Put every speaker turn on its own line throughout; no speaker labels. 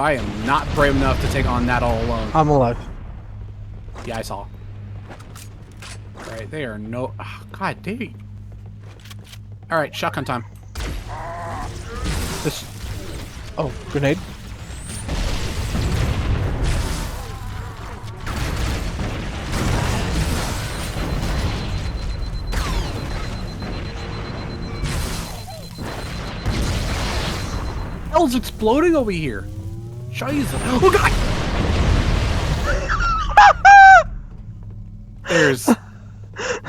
I am not brave enough to take on that all alone.
I'm alive.
Yeah, I saw. Alright, they are no... Oh, God dang. Alright, shotgun time.
This... Oh, grenade.
Hell's exploding over here. Jesus. Oh, God! There's...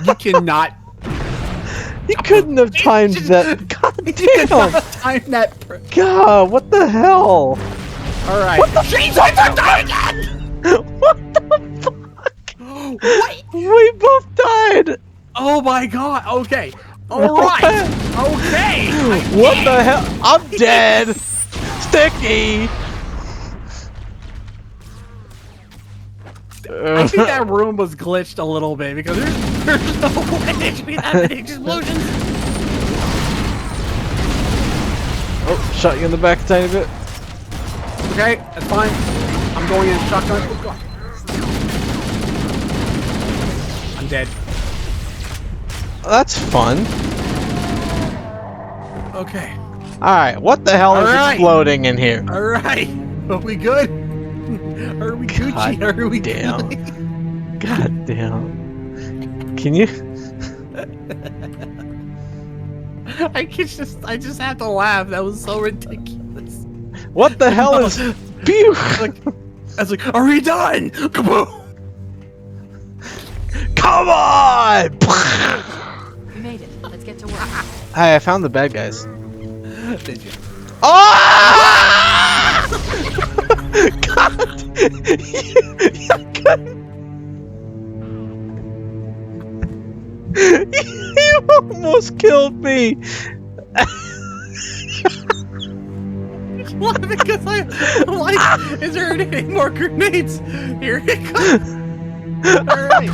You cannot...
You couldn't have timed that. God damn!
Time that...
God, what the hell?
Alright.
What the
Jesus, I'm dying again!
What the fuck?
What?
We both died!
Oh my God, okay. Alright! Okay!
What the hell? I'm dead! Sticky!
I think that room was glitched a little bit because there's no way there should be that many explosions.
Oh, shot you in the back a tiny bit.
Okay, that's fine. I'm going in shotgun. Oh God. I'm dead.
That's fun.
Okay.
Alright, what the hell is exploding in here?
Alright. Are we good? Are we Gucci?
God
Are we
damn.
good?
God damn. Can you?
I just have to laugh. That was so ridiculous.
What the hell is? Pew!
I was like, are we done? Kaboom!
Come on!
We made it. Let's get to work.
Hi, I found the bad guys.
Did you?
Oh! God! You almost killed me!
Why? Because I'm like, is there any more grenades? Here it comes. Alright.